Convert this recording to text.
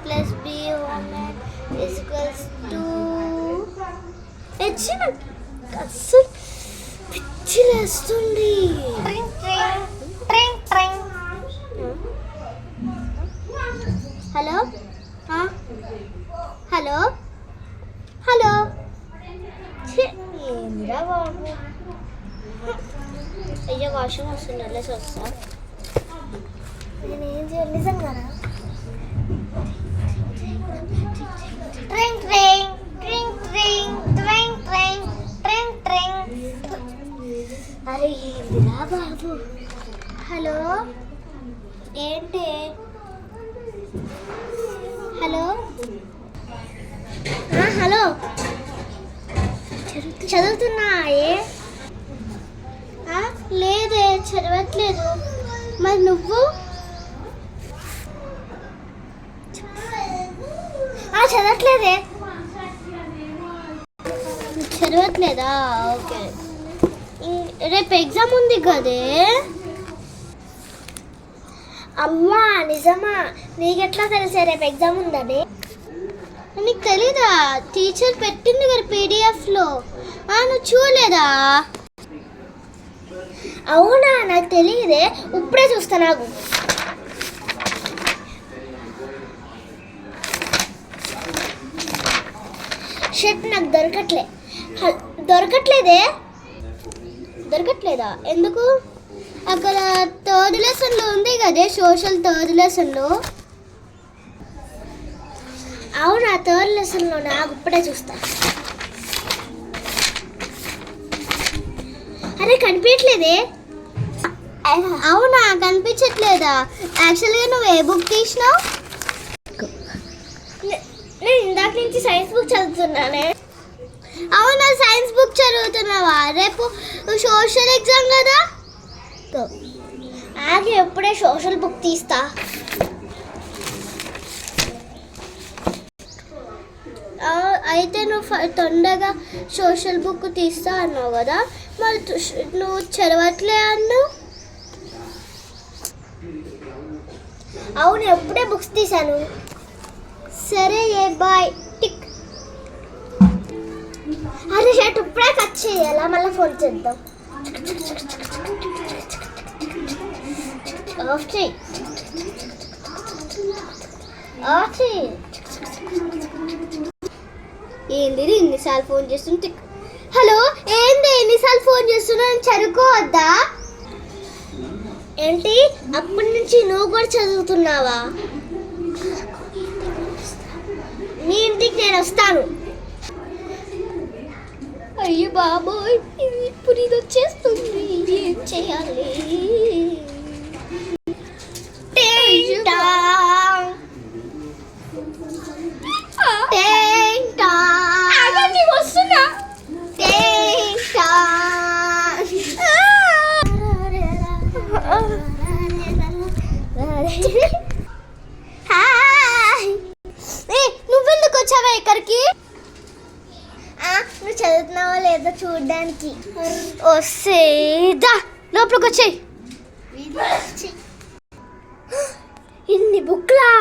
plus b whole is equals to h. అస్సలు పిచ్చి లేస్తుంది. హలో హలో హలో ఏందిరా బాబు. అయ్యో వాషింగ్ వస్తుంది, వెళ్ళేసి వస్తా. నేనేం చేయాలి నిజంగా. ట్రింగ్ ట్రింగ్ ట్రింగ్ ట్రింగ్ ట్రింగ్ ట్రింగ్ ట్రింగ్ ట్రింగ్. అరే ఏందిరా బాబు. హలో ఏంటి. హలో హలో చదువుతున్నా. లేదే చదవట్లేదు. మరి నువ్వు చదవట్లేదే. చదవట్లేదా? ఓకే. రేపు ఎగ్జామ్ ఉంది కదే. అమ్మా నిజమా? నీకెట్లా తెలిసే రేపు ఎగ్జామ్ ఉందని? నీకు తెలీదా? టీచర్ పెట్టింది కదా పీడిఎఫ్లో. నువ్వు చూడలేదా? అవునా? నాకు తెలియదే, ఇప్పుడే చూస్తా. నాకు షర్ట్ నాకు దొరకట్లేదే. దొరకట్లేదా? ఎందుకు? అక్కడ థర్డ్ లెసన్లో ఉంది కదే, సోషల్ థర్డ్ లెసన్లో. అవునా? థర్డ్ లెసన్లో నాకు ఇప్పుడే చూస్తా. అరే కనిపించట్లేదే. అవునా? కనిపించట్లేదా? యాక్చువల్గా నువ్వు ఏ బుక్ తీసినావు? నేను ఇందాక నుంచి సైన్స్ బుక్ చదువుతున్నానే. అవునా? సైన్స్ బుక్ చదువుతున్నావా? రేపు సోషల్ ఎగ్జామ్ కదా. ఆగి ఎప్పుడే సోషల్ బుక్ తీస్తా. అయితే నువ్వు తొందరగా సోషల్ బుక్ తీస్తా అన్నావు కదా, మరి నువ్వు చదవట్లే అన్నావు. అవును, ఎప్పుడే బుక్స్ తీసాను. సరే బాయ్. టిక్. అరే షర్ట్ ఇప్పుడే కట్ చేయాలా? మళ్ళీ ఫోన్ చేద్దాం. ఆఫ్ చేయి. ఏంది ఎన్నిసార్లు ఫోన్ చేస్తుంటే? హలో ఏంది ఎన్నిసార్లు ఫోన్ చేస్తున్నా? చదువుకోవద్దా ఏంటి? అప్పటి నుంచి నువ్వు కూడా చదువుతున్నావా? నీ ఇంటికి నేను వస్తాను. అయ్యో బాబోయ్, ఇప్పుడు ఇది వచ్చేస్తుంది. ఏం చేయాలి? వస్తున్నా. నువ్వెందుకు వచ్చావా ఇక్కడికి? నువ్వు చదువుతున్నావా లేదా చూడ్డానికి. వస్తేదా లోపలికి వచ్చేయి. ఇన్ని బుక్లా?